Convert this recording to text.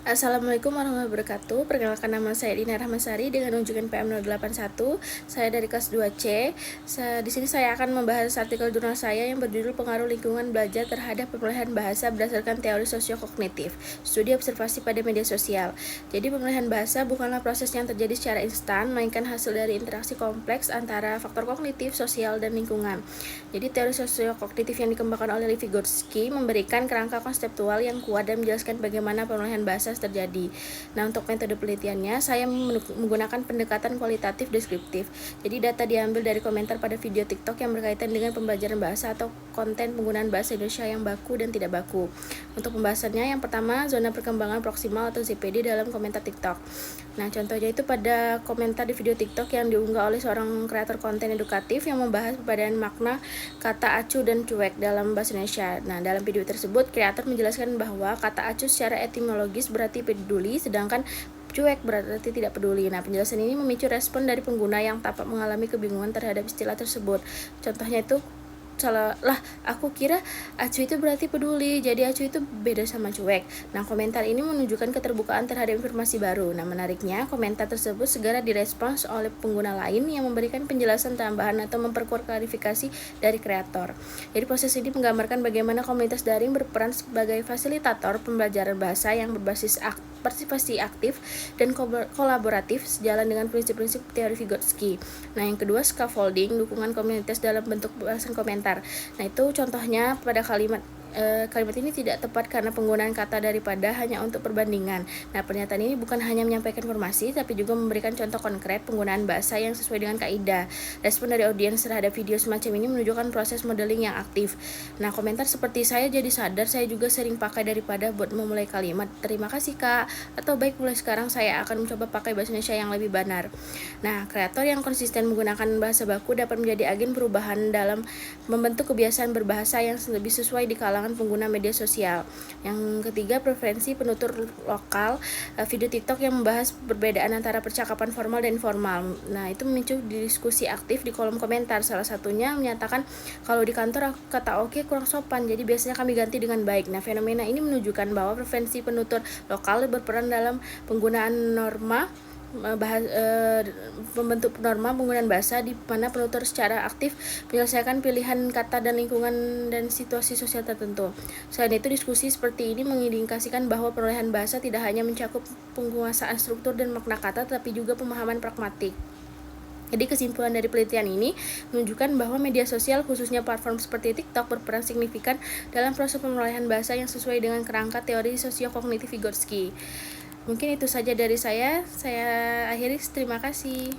Assalamualaikum warahmatullahi wabarakatuh. Perkenalkan, nama saya Dina Rahmasari dengan unjukan PM 081. Saya dari kelas 2C. Di sini saya akan membahas artikel jurnal saya yang berjudul Pengaruh Lingkungan Belajar Terhadap Pemilihan Bahasa Berdasarkan Teori Sosiokognitif, Studi Observasi pada Media Sosial. Jadi pemilihan bahasa bukanlah proses yang terjadi secara instan, melainkan hasil dari interaksi kompleks antara faktor kognitif, sosial, dan lingkungan. Jadi teori sosiokognitif yang dikembangkan oleh Lev Vygotsky memberikan kerangka konseptual yang kuat dan menjelaskan bagaimana pemilihan bahasa terjadi. Nah, untuk metode penelitiannya, saya menggunakan pendekatan kualitatif deskriptif. Jadi data diambil dari komentar pada video TikTok yang berkaitan dengan pembelajaran bahasa atau konten penggunaan bahasa Indonesia yang baku dan tidak baku. Untuk pembahasannya, yang pertama, zona perkembangan proksimal atau ZPD dalam komentar TikTok. Nah, contohnya itu pada komentar di video TikTok yang diunggah oleh seorang kreator konten edukatif yang membahas perbedaan makna kata acuh dan cuek dalam bahasa Indonesia. Nah, dalam video tersebut, kreator menjelaskan bahwa kata acuh secara etimologis berarti peduli, sedangkan cuek berarti tidak peduli. Nah, penjelasan ini memicu respon dari pengguna yang tampak mengalami kebingungan terhadap istilah tersebut. Contohnya itu, salah lah, aku kira acuh itu berarti peduli, jadi acuh itu beda sama cuek. Nah, komentar ini menunjukkan keterbukaan terhadap informasi baru. Nah, menariknya, komentar tersebut segera direspons oleh pengguna lain yang memberikan penjelasan tambahan atau memperkuat klarifikasi dari kreator. Jadi proses ini menggambarkan bagaimana komunitas daring berperan sebagai fasilitator pembelajaran bahasa yang berbasis partisipasi aktif dan kolaboratif sejalan dengan prinsip-prinsip teori Vygotsky. Nah, yang kedua, scaffolding, dukungan komunitas dalam bentuk balasan komentar. Nah, itu contohnya pada kalimat ini tidak tepat karena penggunaan kata daripada hanya untuk perbandingan. Nah, pernyataan ini bukan hanya menyampaikan informasi, tapi juga memberikan contoh konkret penggunaan bahasa yang sesuai dengan kaidah. Respon dari audiens terhadap video semacam ini menunjukkan proses modeling yang aktif. Nah, komentar seperti saya jadi sadar saya juga sering pakai daripada buat memulai kalimat terima kasih kak, atau baik mulai sekarang saya akan mencoba pakai bahasa Indonesia yang lebih benar. Nah, kreator yang konsisten menggunakan bahasa baku dapat menjadi agen perubahan dalam membentuk kebiasaan berbahasa yang lebih sesuai di kalangan pengguna media sosial. Yang ketiga, preferensi penutur lokal. Video TikTok yang membahas perbedaan antara percakapan formal dan informal. Nah, itu memicu diskusi aktif di kolom komentar. Salah satunya menyatakan kalau di kantor kata oke kurang sopan, jadi biasanya kami ganti dengan baik. Nah, fenomena ini menunjukkan bahwa preferensi penutur lokal berperan dalam penggunaan norma membentuk norma penggunaan bahasa di mana penutur secara aktif menyelesaikan pilihan kata dan lingkungan dan situasi sosial tertentu. Selain itu, diskusi seperti ini mengindikasikan bahwa perolehan bahasa tidak hanya mencakup penguasaan struktur dan makna kata, tapi juga pemahaman pragmatik. Jadi kesimpulan dari penelitian ini menunjukkan bahwa media sosial, khususnya platform seperti TikTok, berperan signifikan dalam proses perolehan bahasa yang sesuai dengan kerangka teori sosiokognitif Vygotsky. Mungkin itu saja dari saya akhiri, terima kasih.